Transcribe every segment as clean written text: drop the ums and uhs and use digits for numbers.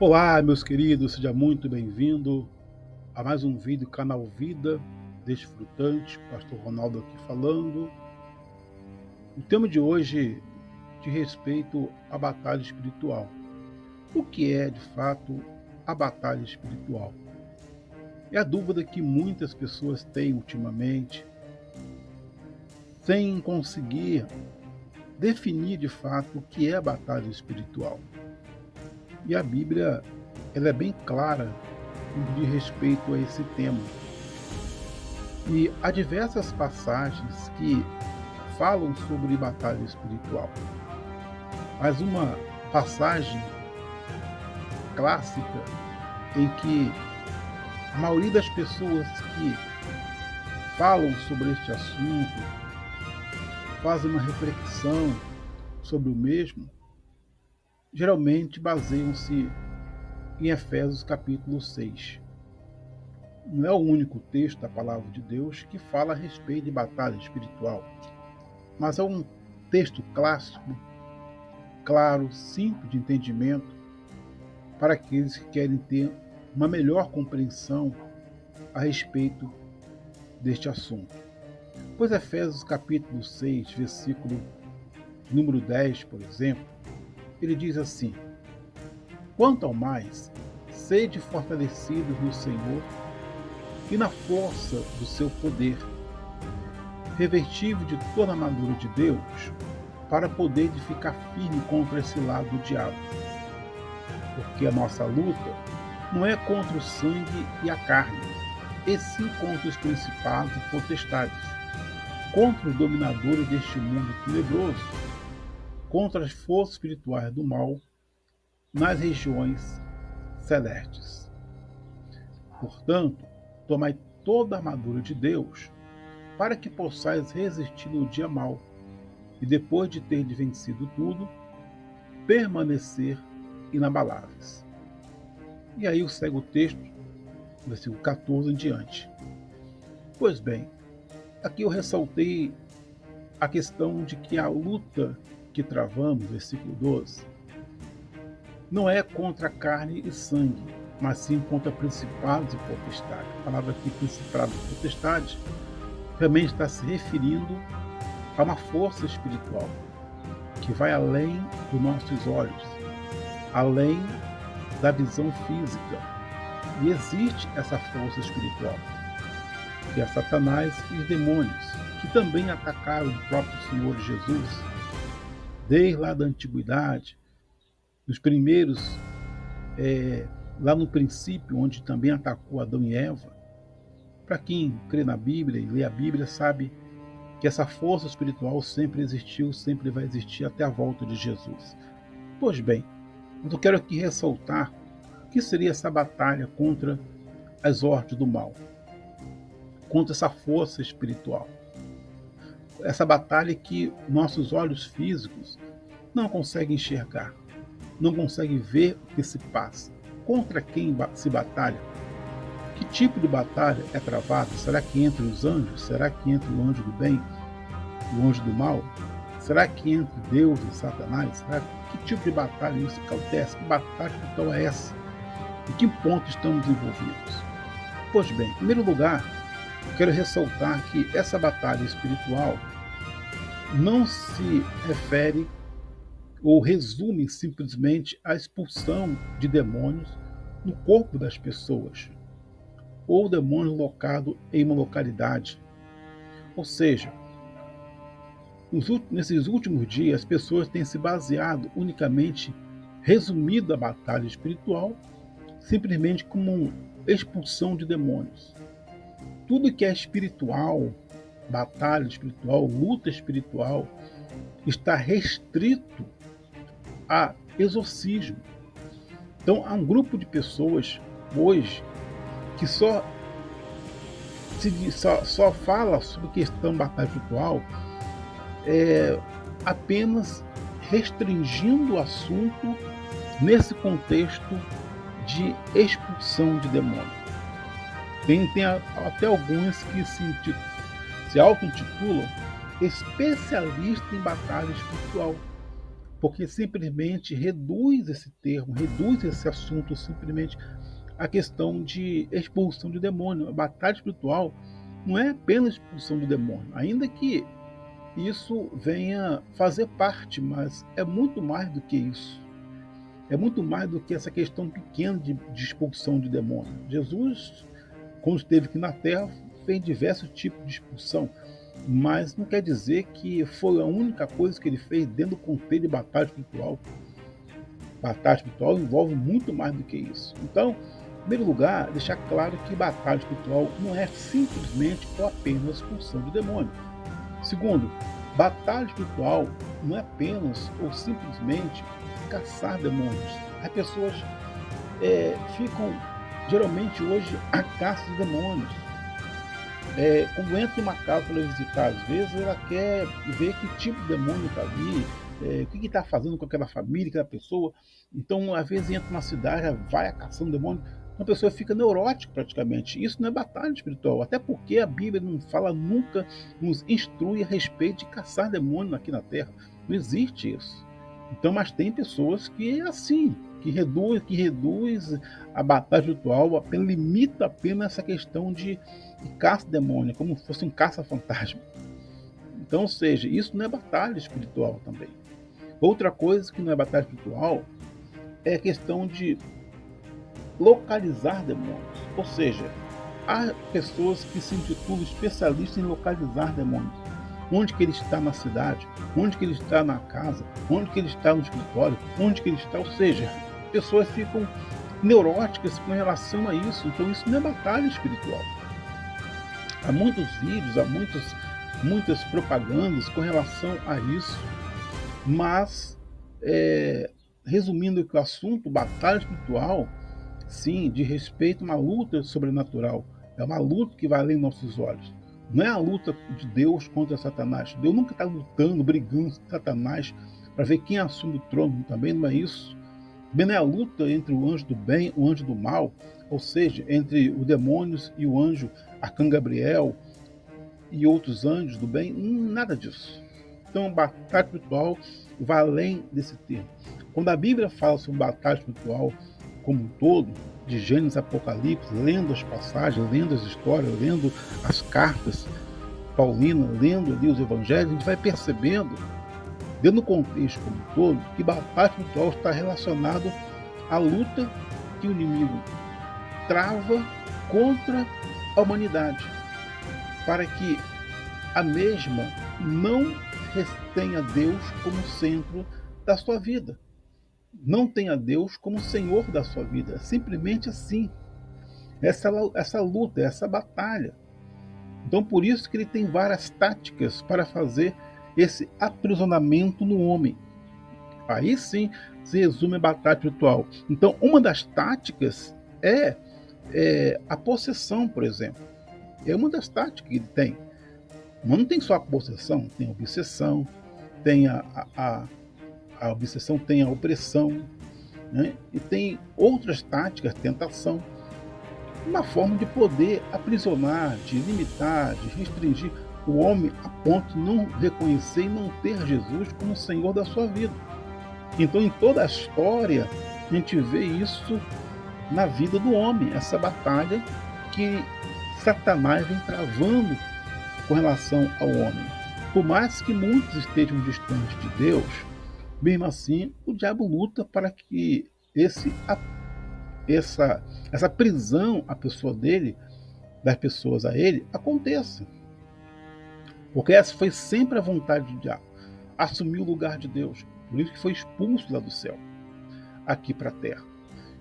Olá, meus queridos, seja muito bem-vindo a mais um vídeo canal Vida Desfrutante, Pastor Ronaldo aqui falando. O tema de hoje de respeito à batalha espiritual. O que é, de fato, a batalha espiritual? É a dúvida que muitas pessoas têm ultimamente, sem conseguir definir de fato o que é a batalha espiritual. E a Bíblia, ela é bem clara no que diz respeito a esse tema. E há diversas passagens que falam sobre batalha espiritual. Mas uma passagem clássica em que a maioria das pessoas que falam sobre este assunto, fazem uma reflexão sobre o mesmo, geralmente baseiam-se em Efésios capítulo 6. Não é o único texto da palavra de Deus que fala a respeito de batalha espiritual, mas é um texto clássico, claro, simples de entendimento, para aqueles que querem ter uma melhor compreensão a respeito deste assunto. Pois Efésios capítulo 6, versículo número 10, por exemplo, ele diz assim: Quanto ao mais, sede fortalecidos no Senhor e na força do seu poder, revestido de toda a armadura de Deus, para poder ficar firme contra esse lado do diabo. Porque a nossa luta não é contra o sangue e a carne, e sim contra os principados e potestades, contra os dominadores deste mundo tenebroso, contra as forças espirituais do mal nas regiões celestes. Portanto, tomai toda a armadura de Deus, para que possais resistir no dia mau, e depois de ter vencido tudo, permanecer inabaláveis. E aí segue o texto, versículo 14 em diante. Pois bem, aqui eu ressaltei a questão de que a luta que travamos, versículo 12, não é contra carne e sangue, mas sim contra principados e potestades. A palavra aqui, principados e potestades, realmente está se referindo a uma força espiritual que vai além dos nossos olhos, além da visão física. E existe essa força espiritual, que é Satanás e os demônios, que também atacaram o próprio Senhor Jesus, desde lá da antiguidade, nos primeiros, lá no princípio, onde também atacou Adão e Eva. Para quem crê na Bíblia e lê a Bíblia, sabe que essa força espiritual sempre existiu, sempre vai existir até a volta de Jesus. Pois bem, eu quero aqui ressaltar o que seria essa batalha contra as hordas do mal, contra essa força espiritual. Essa batalha que nossos olhos físicos não conseguem enxergar, não conseguem ver o que se passa. Contra quem se batalha? Que tipo de batalha é travada? Será que entre os anjos? Será que entre o anjo do bem e o anjo do mal? Será que entre Deus e Satanás? Será que tipo de batalha isso acontece? Que batalha então é essa? Em que ponto estamos envolvidos? Pois bem, em primeiro lugar, quero ressaltar que essa batalha espiritual não se refere ou resume simplesmente à expulsão de demônios no corpo das pessoas, ou demônios locados em uma localidade. Ou seja, nesses últimos dias, as pessoas têm se baseado unicamente, resumido a batalha espiritual, simplesmente como uma expulsão de demônios. Tudo que é espiritual, batalha espiritual, luta espiritual, está restrito a exorcismo. Então, há um grupo de pessoas hoje que só fala sobre questão batalha espiritual, apenas restringindo o assunto nesse contexto de expulsão de demônio. Tem até alguns que se auto-intitulam especialistas em batalha espiritual, porque simplesmente reduz esse termo, reduz esse assunto simplesmente à questão de expulsão de demônio. A batalha espiritual não é apenas expulsão do demônio, ainda que isso venha fazer parte, mas é muito mais do que isso. É muito mais do que essa questão pequena de expulsão de demônio. Jesus, quando esteve aqui na Terra, fez diversos tipos de expulsão, mas não quer dizer que foi a única coisa que ele fez dentro do contexto de batalha espiritual. Batalha espiritual envolve muito mais do que isso. Então, em primeiro lugar, deixar claro que batalha espiritual não é simplesmente ou apenas expulsão de demônio. Segundo, batalha espiritual não é apenas ou simplesmente caçar demônios. As pessoas ficam geralmente hoje à caça de demônios. Quando entra em uma casa para visitar, às vezes ela quer ver que tipo de demônio está ali, o que está fazendo com aquela família, aquela pessoa. Então, às vezes entra numa cidade, ela vai caçando demônio, uma pessoa fica neurótica praticamente. Isso não é batalha espiritual, até porque a Bíblia não fala nunca, nos instrui a respeito de caçar demônio aqui na Terra. Não existe isso. Então, mas tem pessoas que é assim, que reduz a batalha espiritual, apenas limita apenas essa questão de caça-demônio, como se fosse um caça-fantasma. Então, ou seja, isso não é batalha espiritual também. Outra coisa que não é batalha espiritual é a questão de localizar demônios. Ou seja, há pessoas que se intitulam especialistas em localizar demônios. Onde que ele está na cidade, onde que ele está na casa, onde que ele está no escritório, onde que ele está. Ou seja, pessoas ficam neuróticas com relação a isso. Então isso não é batalha espiritual. Há muitos vídeos, há muitas propagandas com relação a isso, mas resumindo aqui o assunto, batalha espiritual, sim, de respeito a uma luta sobrenatural, é uma luta que vai além dos nossos olhos. Não é a luta de Deus contra Satanás. Deus nunca está lutando, brigando com Satanás para ver quem assume o trono. Também não é isso. Também não é a luta entre o anjo do bem e o anjo do mal, ou seja, entre os demônios e o anjo Arcanjo Gabriel e outros anjos do bem. Nada disso. Então, batalha espiritual vai além desse termo. Quando a Bíblia fala sobre batalha espiritual como um todo, de Gênesis, Apocalipse, lendo as passagens, lendo as histórias, lendo as cartas paulinas, lendo ali os evangelhos, a gente vai percebendo, dentro do contexto como um todo, que batalha espiritual está relacionado à luta que o inimigo trava contra a humanidade, para que a mesma não tenha Deus como centro da sua vida. Não tenha Deus como Senhor da sua vida. É simplesmente assim. Essa luta, essa batalha. Então, por isso que ele tem várias táticas para fazer esse aprisionamento no homem. Aí sim se resume a batalha espiritual. Então, uma das táticas é a possessão, por exemplo. É uma das táticas que ele tem. Mas não tem só a possessão, tem a obsessão, tem a obsessão, tem a opressão, né? E tem outras táticas, tentação, uma forma de poder aprisionar, de limitar, de restringir o homem a ponto de não reconhecer e não ter Jesus como Senhor da sua vida. Então, em toda a história, a gente vê isso na vida do homem, essa batalha que Satanás vem travando com relação ao homem. Por mais que muitos estejam distantes de Deus, mesmo assim, o diabo luta para que essa prisão à pessoa dele, das pessoas a ele, aconteça. Porque essa foi sempre a vontade do diabo, assumir o lugar de Deus. Por isso que foi expulso lá do céu, aqui para a terra.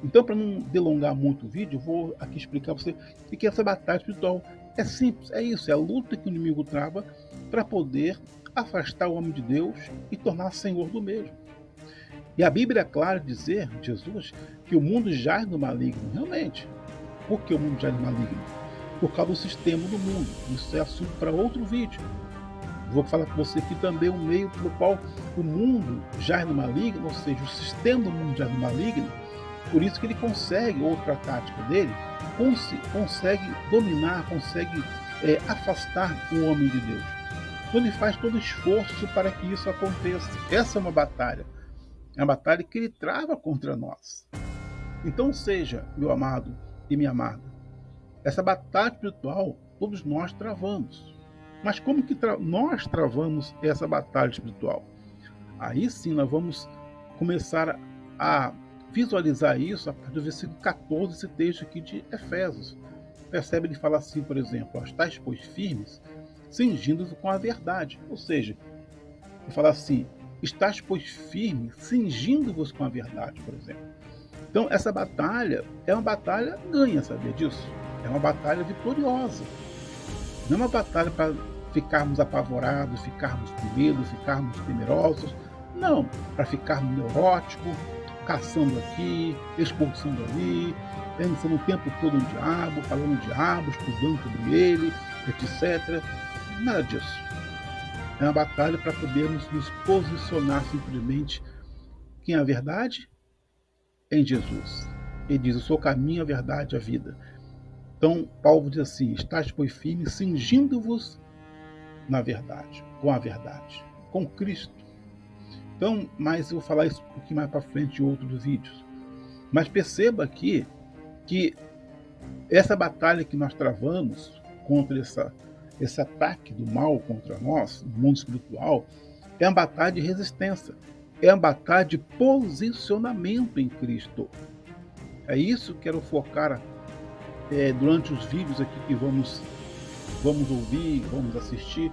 Então, para não delongar muito o vídeo, eu vou aqui explicar para você o que é essa batalha espiritual. É simples, é isso, é a luta que o inimigo trava para poder afastar o homem de Deus e tornar senhor do mesmo. E a Bíblia é clara em dizer, Jesus, que o mundo jaz no maligno. Realmente. Por que o mundo jaz no maligno? Por causa do sistema do mundo. Isso é assunto para outro vídeo. Vou falar com você aqui também o meio pelo qual o mundo jaz no maligno, ou seja, o sistema do mundo jaz no maligno. Por isso que ele consegue, outra tática dele, consegue dominar, consegue afastar o homem de Deus. Então ele faz todo esforço para que isso aconteça. Essa é uma batalha. É uma batalha que ele trava contra nós. Então seja, meu amado e minha amada, essa batalha espiritual todos nós travamos. Mas como que nós travamos essa batalha espiritual? Aí sim nós vamos começar a visualizar isso a partir do versículo 14, esse texto aqui de Efésios. Percebe, ele fala assim, por exemplo: estáis, pois, firmes, cingindo-vos com a verdade. Ou seja, ele fala assim: estáis, pois, firmes, cingindo-vos com a verdade, por exemplo. Então, essa batalha é uma batalha ganha, sabia disso? É uma batalha vitoriosa. Não é uma batalha para ficarmos apavorados, ficarmos com medo, ficarmos temerosos. Não, para ficarmos neuróticos, caçando aqui, expulsando ali, pensando o tempo todo no diabo, falando do diabo, estudando sobre ele, etc. Nada disso. É uma batalha para podermos nos posicionar simplesmente quem é a verdade? Em Jesus. Ele diz: eu sou o caminho, a verdade e a vida. Então, Paulo diz assim: estáis, pois, firmes, cingindo-vos na verdade, com a verdade, com Cristo. Então, mas eu vou falar isso um pouquinho mais para frente em outros vídeos. Mas perceba aqui que essa batalha que nós travamos contra esse ataque do mal contra nós, no mundo espiritual, é uma batalha de resistência, é uma batalha de posicionamento em Cristo. É isso que quero focar durante os vídeos aqui que vamos ouvir, vamos assistir,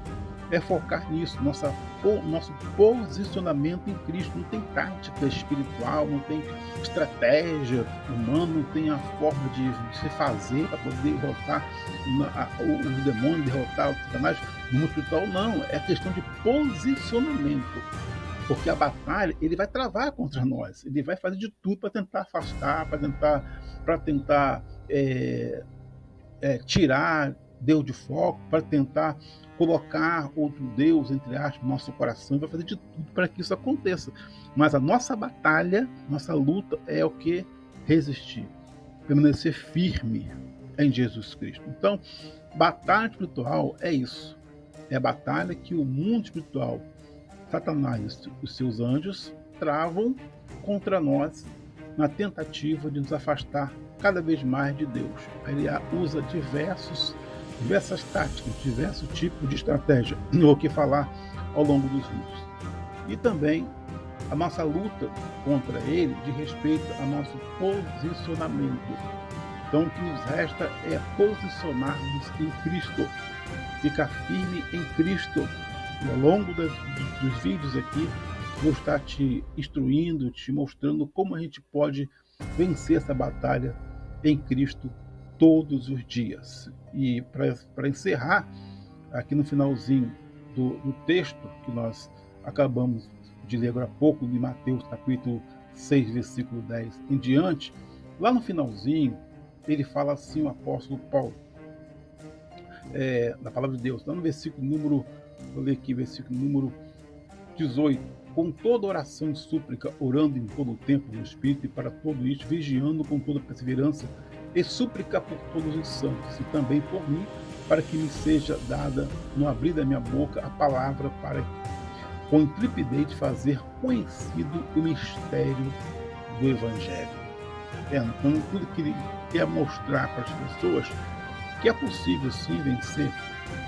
é focar nisso, nosso posicionamento em Cristo. Não tem tática espiritual, não tem estratégia humana, não tem a forma de se fazer para poder derrotar o demônio, derrotar o Satanás no mundo espiritual. Não, é questão de posicionamento. Porque a batalha, ele vai travar contra nós, ele vai fazer de tudo para tentar afastar, para tentar tirar Deus de foco, para tentar colocar outro Deus, entre aspas, no nosso coração, vai fazer de tudo para que isso aconteça. Mas a nossa batalha, nossa luta é o que? Resistir, permanecer firme em Jesus Cristo. Então, batalha espiritual é isso. É a batalha que o mundo espiritual, Satanás e os seus anjos, travam contra nós na tentativa de nos afastar cada vez mais de Deus. Ele usa diversas táticas, diversos tipos de estratégia, o que falar ao longo dos vídeos. E também a nossa luta contra ele diz respeito ao nosso posicionamento. Então o que nos resta é posicionarmos em Cristo, ficar firme em Cristo. E ao longo dos vídeos aqui, vou estar te instruindo, te mostrando como a gente pode vencer essa batalha em Cristo todos os dias. E para encerrar, aqui no finalzinho do texto que nós acabamos de ler agora há pouco, de Mateus capítulo 6, versículo 10 em diante, lá no finalzinho, ele fala assim, o apóstolo Paulo, na palavra de Deus, lá no versículo número, vou ler aqui, versículo número 18, com toda oração e súplica, orando em todo o tempo no Espírito, e para todo isso, vigiando com toda perseverança, e súplica por todos os santos, e também por mim, para que me seja dada, no abrir da minha boca, a palavra para, com intrepidez, fazer conhecido o mistério do Evangelho. Então, tudo que ele quer mostrar para as pessoas que é possível sim vencer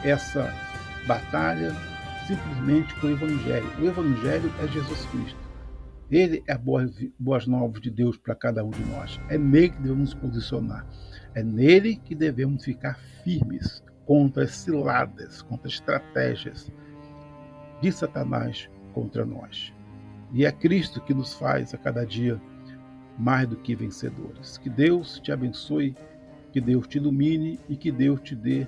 essa batalha simplesmente com o Evangelho. O Evangelho é Jesus Cristo. Ele é boas novas de Deus para cada um de nós. É nele que devemos nos posicionar. É nele que devemos ficar firmes contra as ciladas, contra as estratégias de Satanás contra nós. E é Cristo que nos faz a cada dia mais do que vencedores. Que Deus te abençoe, que Deus te ilumine e que Deus te dê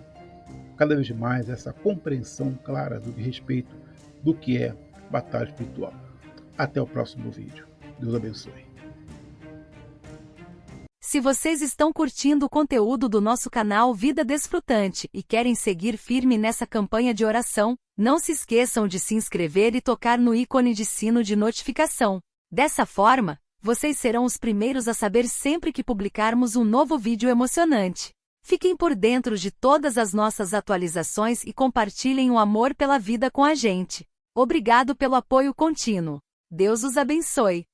cada vez mais essa compreensão clara do respeito do que é batalha espiritual. Até o próximo vídeo. Deus abençoe. Se vocês estão curtindo o conteúdo do nosso canal Vida Desfrutante e querem seguir firme nessa campanha de oração, não se esqueçam de se inscrever e tocar no ícone de sino de notificação. Dessa forma, vocês serão os primeiros a saber sempre que publicarmos um novo vídeo emocionante. Fiquem por dentro de todas as nossas atualizações e compartilhem o amor pela vida com a gente. Obrigado pelo apoio contínuo. Deus os abençoe.